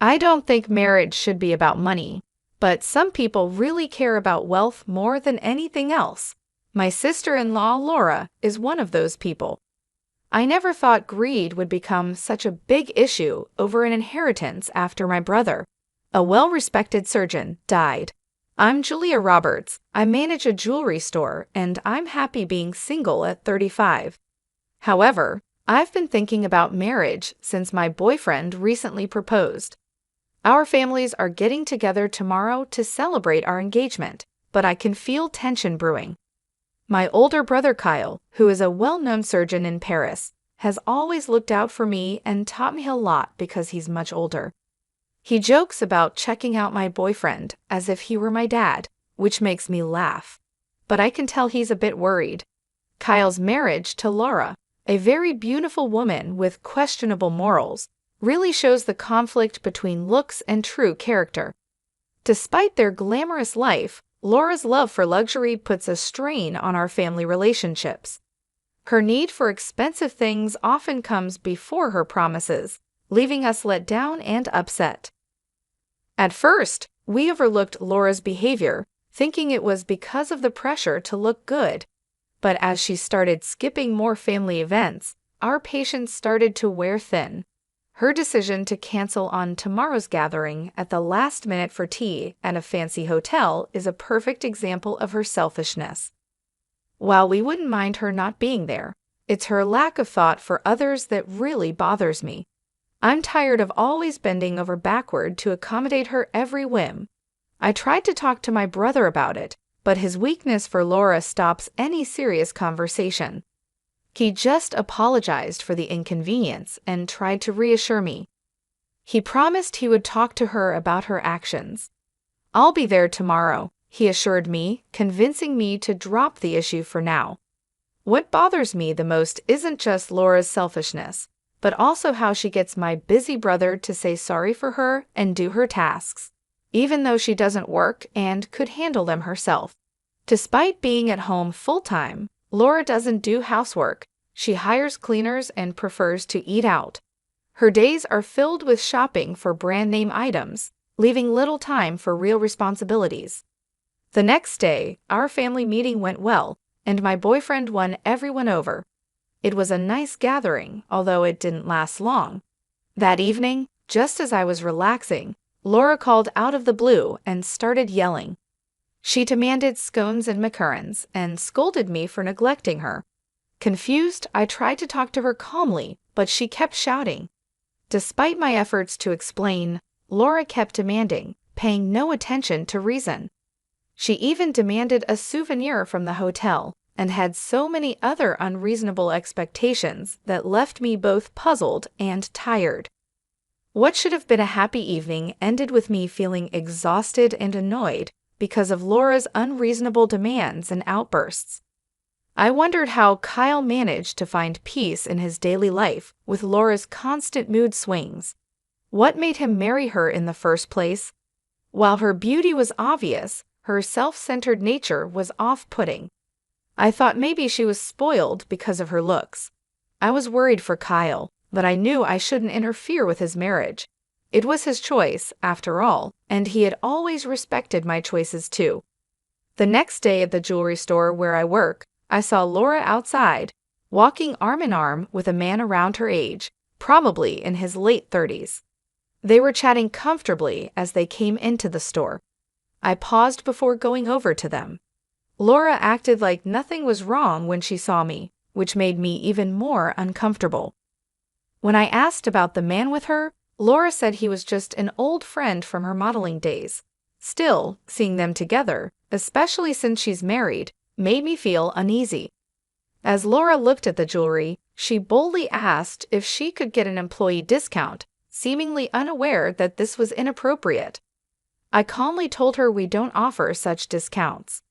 I don't think marriage should be about money, but some people really care about wealth more than anything else. My sister-in-law, Laura, is one of those people. I never thought greed would become such a big issue over an inheritance after my brother, a well-respected surgeon, died. I'm Julia Roberts. I manage a jewelry store, and I'm happy being single at 35. However, I've been thinking about marriage since my boyfriend recently proposed. Our families are getting together tomorrow to celebrate our engagement, but I can feel tension brewing. My older brother Kyle, who is a well-known surgeon in Paris, has always looked out for me and taught me a lot because he's much older. He jokes about checking out my boyfriend as if he were my dad, which makes me laugh. But I can tell he's a bit worried. Kyle's marriage to Laura, a very beautiful woman with questionable morals, really shows the conflict between looks and true character. Despite their glamorous life, Laura's love for luxury puts a strain on our family relationships. Her need for expensive things often comes before her promises, leaving us let down and upset. At first, we overlooked Laura's behavior, thinking it was because of the pressure to look good. But as she started skipping more family events, our patience started to wear thin. Her decision to cancel on tomorrow's gathering at the last minute for tea at a fancy hotel is a perfect example of her selfishness. While we wouldn't mind her not being there, it's her lack of thought for others that really bothers me. I'm tired of always bending over backward to accommodate her every whim. I tried to talk to my brother about it, but his weakness for Laura stops any serious conversation. He just apologized for the inconvenience and tried to reassure me. He promised he would talk to her about her actions. I'll be there tomorrow, he assured me, convincing me to drop the issue for now. What bothers me the most isn't just Laura's selfishness, but also how she gets my busy brother to say sorry for her and do her tasks, even though she doesn't work and could handle them herself. Despite being at home full-time, Laura doesn't do housework. She hires cleaners and prefers to eat out. Her days are filled with shopping for brand-name items, leaving little time for real responsibilities. The next day, our family meeting went well, and my boyfriend won everyone over. It was a nice gathering, although it didn't last long. That evening, just as I was relaxing, Laura called out of the blue and started yelling. She demanded scones and macarons and scolded me for neglecting her. Confused, I tried to talk to her calmly, but she kept shouting. Despite my efforts to explain, Laura kept demanding, paying no attention to reason. She even demanded a souvenir from the hotel and had so many other unreasonable expectations that left me both puzzled and tired. What should have been a happy evening ended with me feeling exhausted and annoyed because of Laura's unreasonable demands and outbursts. I wondered how Kyle managed to find peace in his daily life with Laura's constant mood swings. What made him marry her in the first place? While her beauty was obvious, her self-centered nature was off-putting. I thought maybe she was spoiled because of her looks. I was worried for Kyle, but I knew I shouldn't interfere with his marriage. It was his choice, after all, and he had always respected my choices too. The next day at the jewelry store where I work, I saw Laura outside, walking arm in arm with a man around her age, probably in his late 30s. They were chatting comfortably as they came into the store. I paused before going over to them. Laura acted like nothing was wrong when she saw me, which made me even more uncomfortable. When I asked about the man with her, Laura said he was just an old friend from her modeling days. Still, seeing them together, especially since she's married, made me feel uneasy. As Laura looked at the jewelry, she boldly asked if she could get an employee discount, seemingly unaware that this was inappropriate. I calmly told her we don't offer such discounts.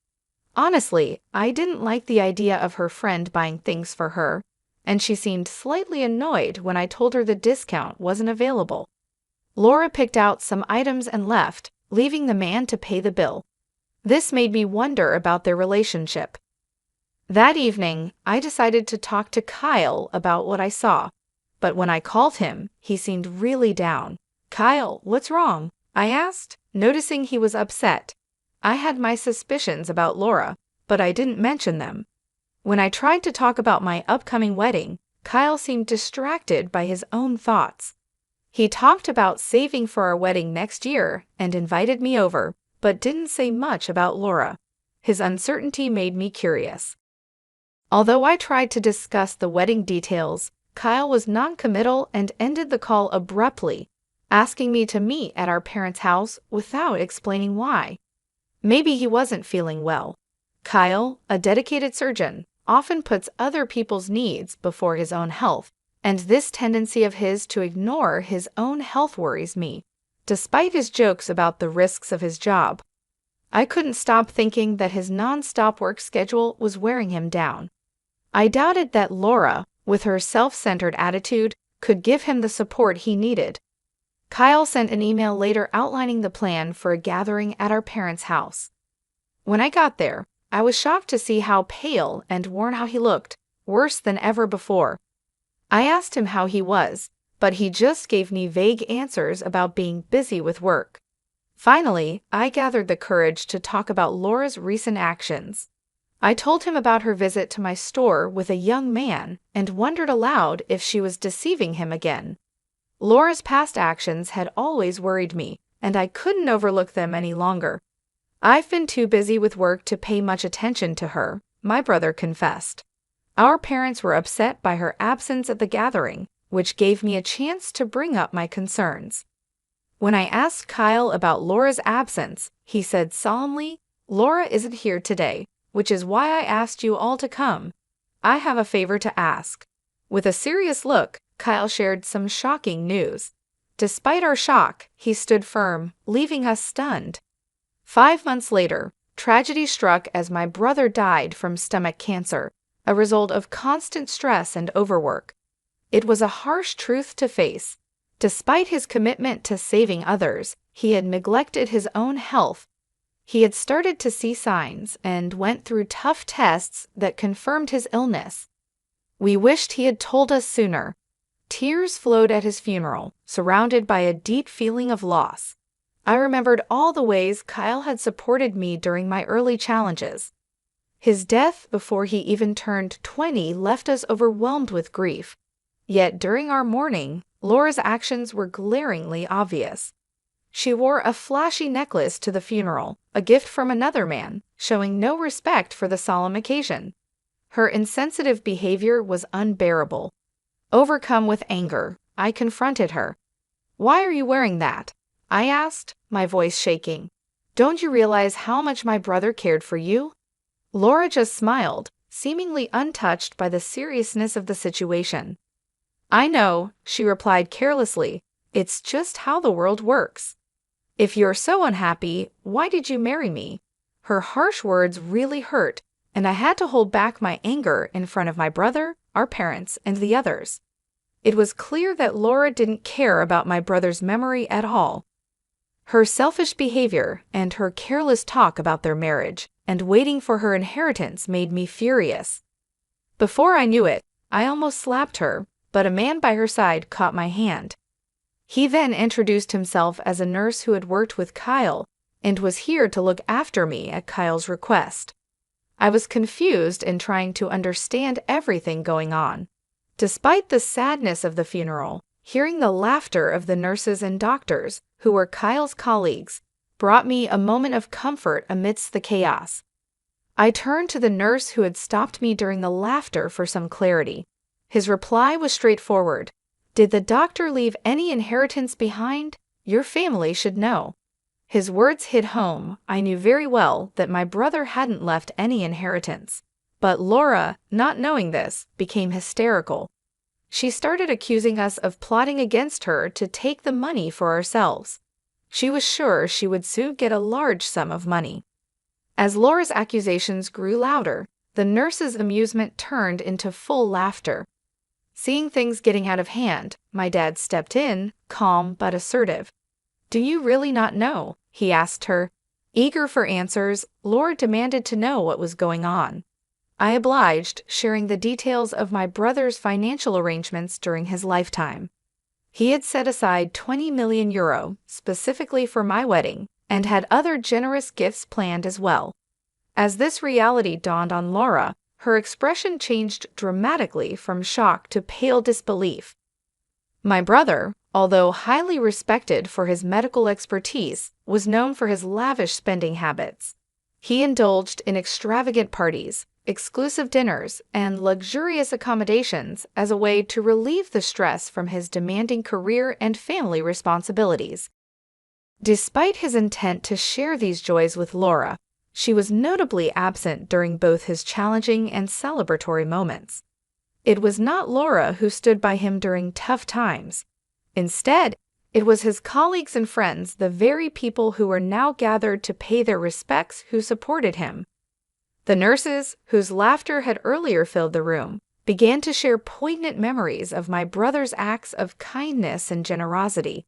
Honestly, I didn't like the idea of her friend buying things for her, and she seemed slightly annoyed when I told her the discount wasn't available. Laura picked out some items and left, leaving the man to pay the bill. This made me wonder about their relationship. That evening, I decided to talk to Kyle about what I saw, but when I called him, he seemed really down, Kyle, what's wrong? I asked, noticing he was upset. I had my suspicions about Laura, but I didn't mention them. When I tried to talk about my upcoming wedding, Kyle seemed distracted by his own thoughts. He talked about saving for our wedding next year and invited me over, but didn't say much about Laura. His uncertainty made me curious. Although I tried to discuss the wedding details, Kyle was non-committal and ended the call abruptly, asking me to meet at our parents' house without explaining why. Maybe he wasn't feeling well. Kyle, a dedicated surgeon, often puts other people's needs before his own health, and this tendency of his to ignore his own health worries me, despite his jokes about the risks of his job. I couldn't stop thinking that his non-stop work schedule was wearing him down. I doubted that Laura, with her self-centered attitude, could give him the support he needed. Kyle sent an email later outlining the plan for a gathering at our parents' house. When I got there, I was shocked to see how pale and worn out he looked, worse than ever before. I asked him how he was, but he just gave me vague answers about being busy with work. Finally, I gathered the courage to talk about Laura's recent actions. I told him about her visit to my store with a young man and wondered aloud if she was deceiving him again. Laura's past actions had always worried me, and I couldn't overlook them any longer. I've been too busy with work to pay much attention to her, my brother confessed. Our parents were upset by her absence at the gathering, which gave me a chance to bring up my concerns. When I asked Kyle about Laura's absence, he said solemnly, "Laura isn't here today, which is why I asked you all to come. I have a favor to ask." With a serious look, Kyle shared some shocking news. Despite our shock, he stood firm, leaving us stunned. 5 months later, tragedy struck as my brother died from stomach cancer, a result of constant stress and overwork. It was a harsh truth to face. Despite his commitment to saving others, he had neglected his own health. He had started to see signs and went through tough tests that confirmed his illness. We wished he had told us sooner. Tears flowed at his funeral, surrounded by a deep feeling of loss. I remembered all the ways Kyle had supported me during my early challenges. His death before he even turned 20 left us overwhelmed with grief. Yet during our mourning, Laura's actions were glaringly obvious. She wore a flashy necklace to the funeral, a gift from another man, showing no respect for the solemn occasion. Her insensitive behavior was unbearable. Overcome with anger, I confronted her. "Why are you wearing that?" I asked, my voice shaking. "Don't you realize how much my brother cared for you?" Laura just smiled, seemingly untouched by the seriousness of the situation. "I know," she replied carelessly. "It's just how the world works. If you're so unhappy, why did you marry me?" Her harsh words really hurt, and I had to hold back my anger in front of my brother, our parents, and the others. It was clear that Laura didn't care about my brother's memory at all. Her selfish behavior and her careless talk about their marriage and waiting for her inheritance made me furious. Before I knew it, I almost slapped her, but a man by her side caught my hand. He then introduced himself as a nurse who had worked with Kyle and was here to look after me at Kyle's request. I was confused and trying to understand everything going on. Despite the sadness of the funeral, hearing the laughter of the nurses and doctors, who were Kyle's colleagues, brought me a moment of comfort amidst the chaos. I turned to the nurse who had stopped me during the laughter for some clarity. His reply was straightforward. "Did the doctor leave any inheritance behind? Your family should know." His words hit home. I knew very well that my brother hadn't left any inheritance. But Laura, not knowing this, became hysterical. She started accusing us of plotting against her to take the money for ourselves. She was sure she would soon get a large sum of money. As Laura's accusations grew louder, the nurse's amusement turned into full laughter. Seeing things getting out of hand, my dad stepped in, calm but assertive. "Do you really not know?" he asked her. Eager for answers, Laura demanded to know what was going on. I obliged, sharing the details of my brother's financial arrangements during his lifetime. He had set aside €20 million specifically for my wedding and had other generous gifts planned as well. As this reality dawned on Laura, her expression changed dramatically from shock to pale disbelief. My brother, although highly respected for his medical expertise, was known for his lavish spending habits. He indulged in extravagant parties, exclusive dinners, and luxurious accommodations as a way to relieve the stress from his demanding career and family responsibilities. Despite his intent to share these joys with Laura, she was notably absent during both his challenging and celebratory moments. It was not Laura who stood by him during tough times. Instead, it was his colleagues and friends, the very people who were now gathered to pay their respects, who supported him. The nurses, whose laughter had earlier filled the room, began to share poignant memories of my brother's acts of kindness and generosity.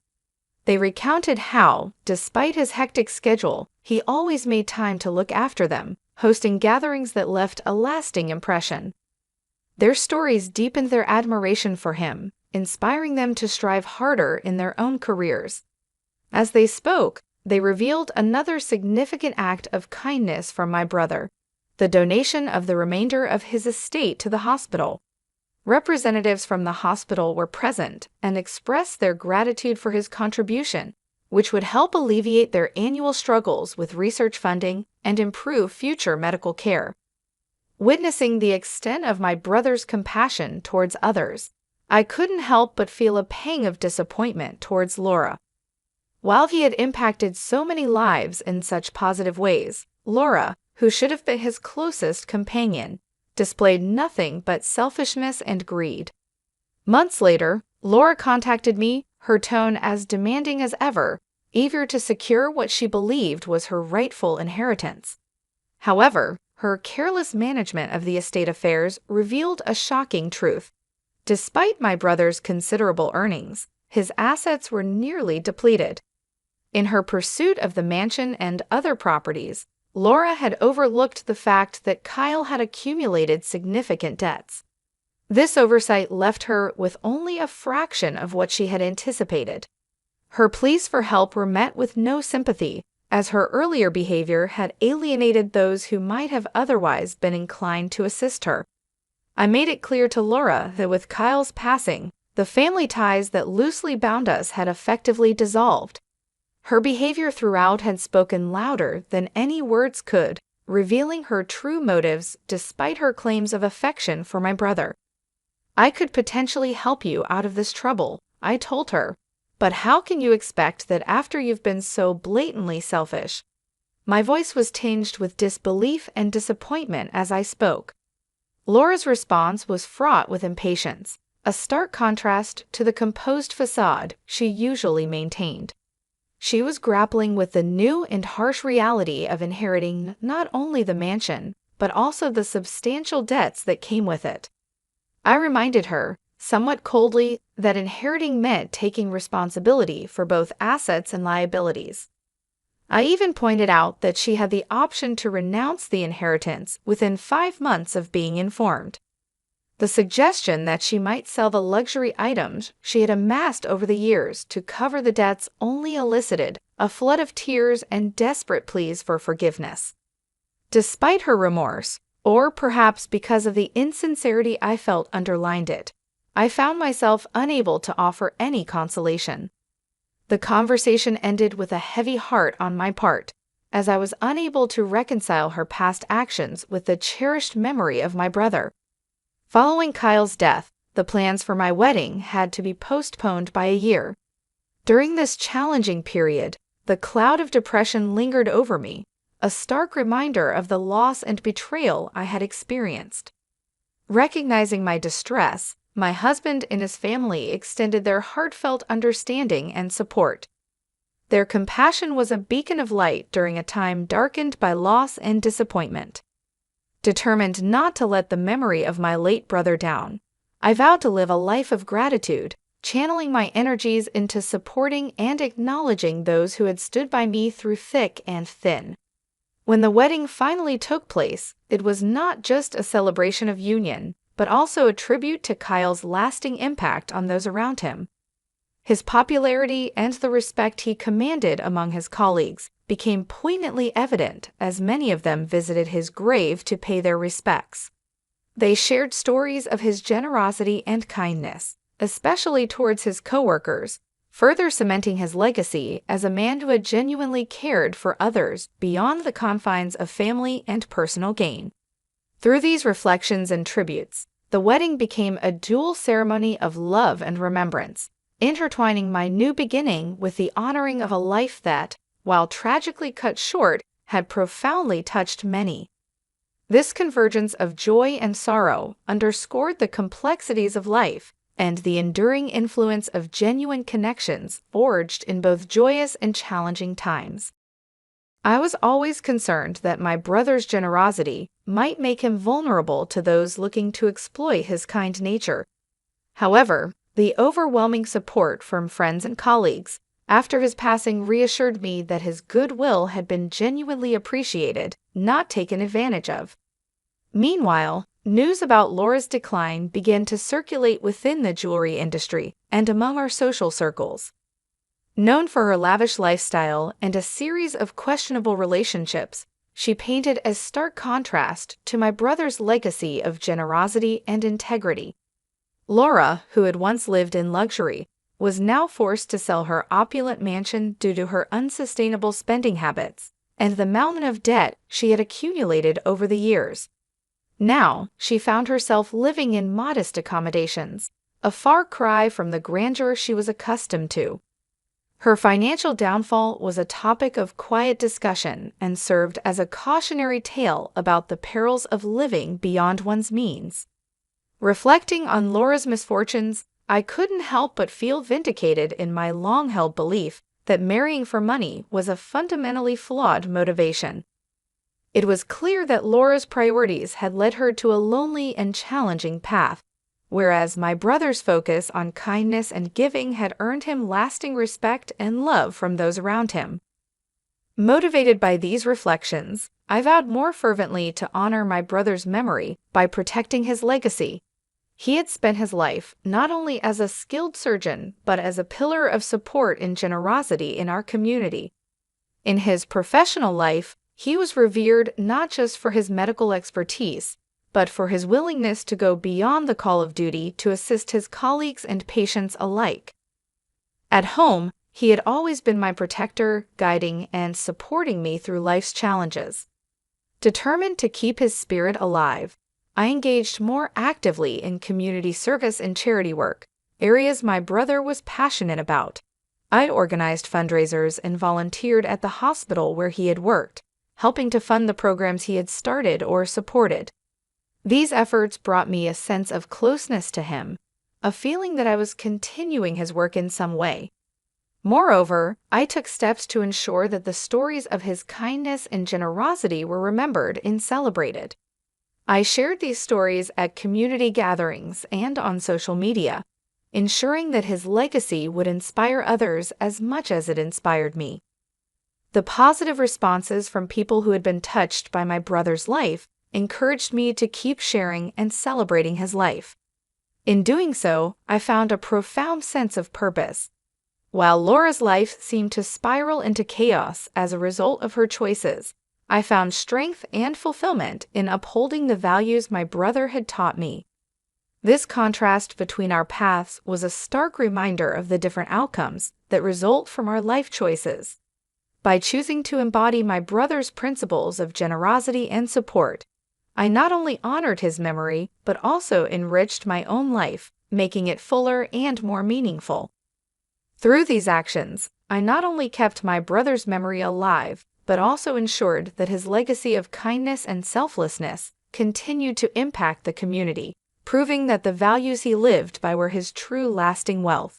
They recounted how, despite his hectic schedule, he always made time to look after them, hosting gatherings that left a lasting impression. Their stories deepened their admiration for him, inspiring them to strive harder in their own careers. As they spoke, they revealed another significant act of kindness from my brother: the donation of the remainder of his estate to the hospital. Representatives from the hospital were present and expressed their gratitude for his contribution, which would help alleviate their annual struggles with research funding and improve future medical care. Witnessing the extent of my brother's compassion towards others, I couldn't help but feel a pang of disappointment towards Laura. While he had impacted so many lives in such positive ways, Laura, who should have been his closest companion, displayed nothing but selfishness and greed. Months later, Laura contacted me, her tone as demanding as ever, eager to secure what she believed was her rightful inheritance. However, her careless management of the estate affairs revealed a shocking truth. Despite my brother's considerable earnings, his assets were nearly depleted. In her pursuit of the mansion and other properties, Laura had overlooked the fact that Kyle had accumulated significant debts. This oversight left her with only a fraction of what she had anticipated. Her pleas for help were met with no sympathy, as her earlier behavior had alienated those who might have otherwise been inclined to assist her. I made it clear to Laura that with Kyle's passing, the family ties that loosely bound us had effectively dissolved. Her behavior throughout had spoken louder than any words could, revealing her true motives despite her claims of affection for my brother. "I could potentially help you out of this trouble," I told her, "but how can you expect that after you've been so blatantly selfish?" My voice was tinged with disbelief and disappointment as I spoke. Laura's response was fraught with impatience, a stark contrast to the composed facade she usually maintained. She was grappling with the new and harsh reality of inheriting not only the mansion, but also the substantial debts that came with it. I reminded her, somewhat coldly, that inheriting meant taking responsibility for both assets and liabilities. I even pointed out that she had the option to renounce the inheritance within 5 months of being informed. The suggestion that she might sell the luxury items she had amassed over the years to cover the debts only elicited a flood of tears and desperate pleas for forgiveness. Despite her remorse, or perhaps because of the insincerity I felt underlined it, I found myself unable to offer any consolation. The conversation ended with a heavy heart on my part, as I was unable to reconcile her past actions with the cherished memory of my brother. Following Kyle's death, the plans for my wedding had to be postponed by a year. During this challenging period, the cloud of depression lingered over me, a stark reminder of the loss and betrayal I had experienced. Recognizing my distress, my husband and his family extended their heartfelt understanding and support. Their compassion was a beacon of light during a time darkened by loss and disappointment. Determined not to let the memory of my late brother down, I vowed to live a life of gratitude, channeling my energies into supporting and acknowledging those who had stood by me through thick and thin. When the wedding finally took place, it was not just a celebration of union, but also a tribute to Kyle's lasting impact on those around him. His popularity and the respect he commanded among his colleagues became poignantly evident as many of them visited his grave to pay their respects. They shared stories of his generosity and kindness, especially towards his coworkers, further cementing his legacy as a man who had genuinely cared for others beyond the confines of family and personal gain. Through these reflections and tributes, the wedding became a dual ceremony of love and remembrance, intertwining my new beginning with the honoring of a life that, while tragically cut short, had profoundly touched many. This convergence of joy and sorrow underscored the complexities of life and the enduring influence of genuine connections forged in both joyous and challenging times. I was always concerned that my brother's generosity might make him vulnerable to those looking to exploit his kind nature. However, the overwhelming support from friends and colleagues after his passing reassured me that his goodwill had been genuinely appreciated, not taken advantage of. Meanwhile, news about Laura's decline began to circulate within the jewelry industry and among our social circles. Known for her lavish lifestyle and a series of questionable relationships, she painted a stark contrast to my brother's legacy of generosity and integrity. Laura, who had once lived in luxury, was now forced to sell her opulent mansion due to her unsustainable spending habits and the mountain of debt she had accumulated over the years. Now, she found herself living in modest accommodations, a far cry from the grandeur she was accustomed to. Her financial downfall was a topic of quiet discussion and served as a cautionary tale about the perils of living beyond one's means. Reflecting on Laura's misfortunes, I couldn't help but feel vindicated in my long-held belief that marrying for money was a fundamentally flawed motivation. It was clear that Laura's priorities had led her to a lonely and challenging path, whereas my brother's focus on kindness and giving had earned him lasting respect and love from those around him. Motivated by these reflections, I vowed more fervently to honor my brother's memory by protecting his legacy. He had spent his life not only as a skilled surgeon, but as a pillar of support and generosity in our community. In his professional life, he was revered not just for his medical expertise, but for his willingness to go beyond the call of duty to assist his colleagues and patients alike. At home, he had always been my protector, guiding and supporting me through life's challenges. Determined to keep his spirit alive, I engaged more actively in community service and charity work, areas my brother was passionate about. I organized fundraisers and volunteered at the hospital where he had worked, helping to fund the programs he had started or supported. These efforts brought me a sense of closeness to him, a feeling that I was continuing his work in some way. Moreover, I took steps to ensure that the stories of his kindness and generosity were remembered and celebrated. I shared these stories at community gatherings and on social media, ensuring that his legacy would inspire others as much as it inspired me. The positive responses from people who had been touched by my brother's life encouraged me to keep sharing and celebrating his life. In doing so, I found a profound sense of purpose. While Laura's life seemed to spiral into chaos as a result of her choices, I found strength and fulfillment in upholding the values my brother had taught me. This contrast between our paths was a stark reminder of the different outcomes that result from our life choices. By choosing to embody my brother's principles of generosity and support, I not only honored his memory, but also enriched my own life, making it fuller and more meaningful. Through these actions, I not only kept my brother's memory alive, but also ensured that his legacy of kindness and selflessness continued to impact the community, proving that the values he lived by were his true lasting wealth.